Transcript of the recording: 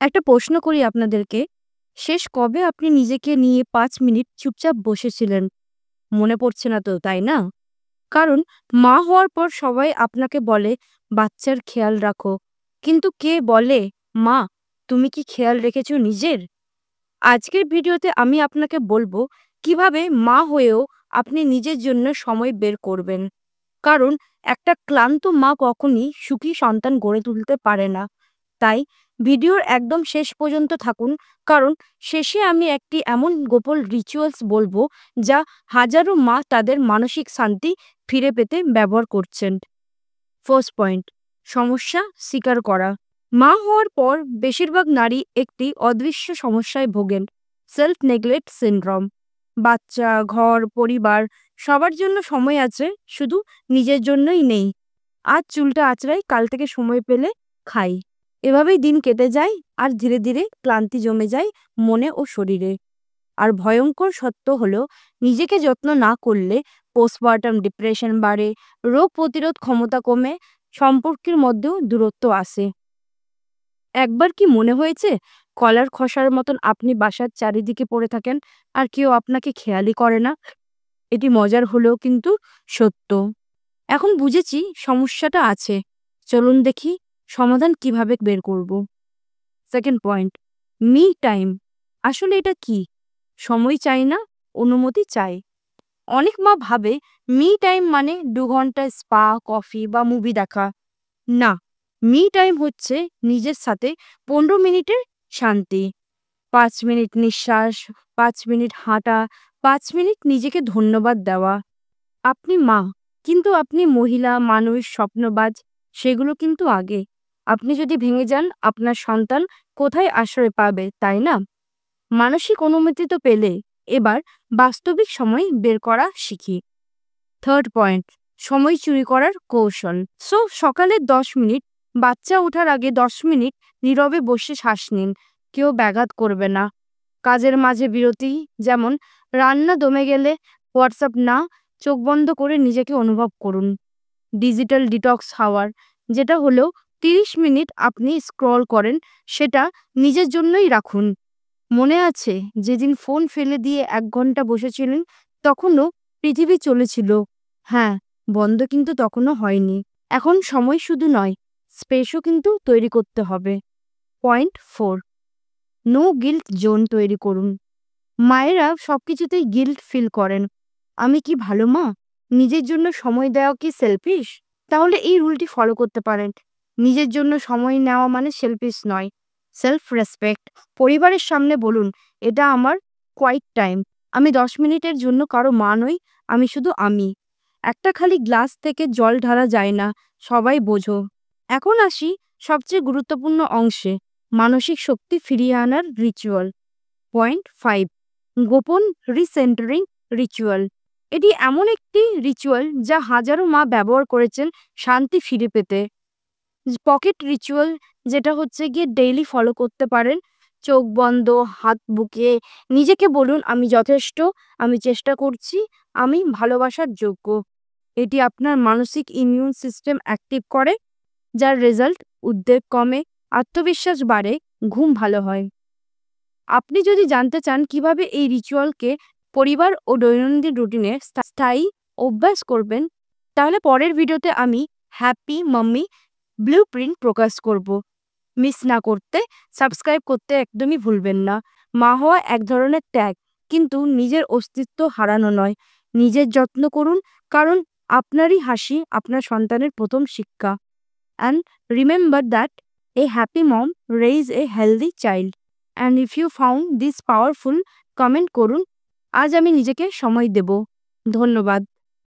একটা প্রশ্ন করি আপনাদেরকে, শেষ কবে আপনি নিজেকে নিয়ে ৫ মিনিট চুপচাপ বসেছিলেন? মনে পড়ছে না তো, তাই না? কারণ মা হওয়ার পর সবাই আপনাকে বলে, "বাচ্চার খেয়াল রাখো।" কিন্তু কে বলে, "মা, তুমি কি খেয়াল রেখেছো নিজের?" আজকের ভিডিওতে আমি আপনাকে বলবো, কিভাবে মা হয়েও আপনি নিজের জন্য সময় বের করবেন। কারণ একটা ক্লান্ত মা কখনই সুখী সন্তান গড়ে তুলতে পারে না। তাই ভিডিওর একদম শেষ পর্যন্ত থাকুন, কারণ শেষে আমি একটি এমন গোপন রিচুয়ালস বলবো যা হাজারো মা তাদের মানসিক শান্তি ফিরে পেতে ব্যবহার করছেন। ফার্স্ট পয়েন্ট, সমস্যা স্বীকার করা। মা হওয়ার পর বেশিরভাগ নারী একটি অদৃশ্য সমস্যায় ভোগেন, সেলফ নেগলেক্ট সিনড্রোম। বাচ্চা, ঘর, পরিবার সবার জন্য সময় আছে, শুধু নিজের জন্যই নেই। আজ চুলটা আঁচড়াই, কাল থেকে সময় পেলে খাই। এভাবেই দিন কেটে যায়, আর ধীরে ধীরে ক্লান্তি জমে যায় মনে ও শরীরে। আর ভয়ঙ্কর সত্য হলো, নিজেকে যত্ন না করলে পোস্টপার্টাম ডিপ্রেশন বাড়ে, রোগ প্রতিরোধ ক্ষমতা কমে, সম্পর্কের মধ্যেও দূরত্ব আসে। একবার কি মনে হয়েছে কলার খসার মতন আপনি বাসার চারিদিকে পড়ে থাকেন আর কেউ আপনাকে খেয়ালই করে না? এটি মজার হলেও কিন্তু সত্য। এখন বুঝেছি সমস্যাটা আছে, চলুন দেখি সমাধান কিভাবে বের করব। Second point, me time. আসলে এটা কি? সময় চাই না, অনুমতি চাই। অনেক মা ভাবে মি টাইম মানে ২ ঘন্টা স্পা, কফি বা মুভি দেখা। না, মি টাইম হচ্ছে নিজের সাথে ১৫ মিনিটের শান্তি। ৫ মিনিট নিঃশ্বাস, ৫ মিনিট হাঁটা, ৫ মিনিট নিজেকে ধন্যবাদ দেওয়া। আপনি মা, কিন্তু আপনি মহিলা, মানুষ, স্বপ্নবাজ, সেগুলো কিন্তু আগে। আপনি যদি ভেঙে যান, আপনার সন্তান কোথায় আশ্রয় পাবে, তাই না? মানসিক অনুমতি তো পেলে, এবার বাস্তবিক সময় বের করা শিখি। থার্ড পয়েন্ট, সময় চুরি করার কৌশল। সকালে ১০ মিনিট, বাচ্চা ওঠার আগে ১০ মিনিট নীরবে বসে শ্বাস নিন। কেউ ব্যাঘাত করবে না। কাজের মাঝে বিরতি, যেমন রান্না দমে গেলে হোয়াটসঅ্যাপ না, চোখ বন্ধ করে নিজেকে অনুভব করুন। ডিজিটাল ডিটক্স হাওয়ার, যেটা হলো ৩০ মিনিট আপনি স্ক্রল করেন, সেটা নিজের জন্যই রাখুন। মনে আছে যেদিন ফোন ফেলে দিয়ে ১ ঘন্টা বসেছিলেন? তখনও পৃথিবী চলেছিল। হ্যাঁ, বন্ধ কিন্তু তখনও হয়নি। এখন সময় শুধু নয়, স্পেসও কিন্তু তৈরি করতে হবে। পয়েন্ট 4, নো গিল্ট জোন তৈরি করুন। মায়েরা সবকিছুতেই গিল্ট ফিল করেন। আমি কি ভালো মা? নিজের জন্য সময় দেওয়া কি সেলফিশ? তাহলে এই রুলটি ফলো করতে পারেন। নিজের জন্য সময় নেওয়া মানে সেলফিশ নয়, সেলফ রেসপেক্ট। পরিবারের সামনে বলুন, এটা আমার কোয়াইট টাইম। আমি ১০ মিনিটের জন্য কারো মা নই, আমি শুধু আমি। একটা খালি গ্লাস থেকে জল ঢালা যায় না, সবাই বোঝো। এখন আসি সবচেয়ে গুরুত্বপূর্ণ অংশে, মানসিক শক্তি ফিরিয়ে আনার রিচুয়াল। পয়েন্ট 5, গোপন রিসেন্টারিং রিচুয়াল। এটি এমন একটি রিচুয়াল যা হাজারো মা ব্যবহার করেছেন শান্তি ফিরে পেতে। পকেট রিচুয়াল, যেটা হচ্ছে গিয়ে ডেইলি ফলো করতে পারেন। চোখ বন্ধ, হাত বুকে নিজেকে বলুন, আমি যথেষ্ট, আমি চেষ্টা করছি, আমি ভালোবাসার যোগ্য। এটি আপনার মানসিক ইমিউন সিস্টেম অ্যাক্টিভ করে, যার রেজাল্ট উদ্বেগ কমে, আত্মবিশ্বাস বাড়ে, ঘুম ভালো হয়। আপনি যদি জানতে চান কিভাবে এই রিচুয়ালকে পরিবার ও দৈনন্দিন রুটিনে স্থায়ী অভ্যাস করবেন, তাহলে পরের ভিডিওতে আমি হ্যাপি মাম্মি ব্লুপ্রিন্ট প্রকাশ করব। মিস না করতে সাবস্ক্রাইব করতে একদমই ভুলবেন না। মা হওয়া এক ধরনের ত্যাগ, কিন্তু নিজের অস্তিত্ব হারানো নয়। নিজের যত্ন করুন, কারণ আপনারই হাসি আপনার সন্তানের প্রথম শিক্ষা। And remember that a happy mom raise a healthy child. And if you found this powerful, comment করুন। আজ আমি নিজেকে সময় দেব। ধন্যবাদ।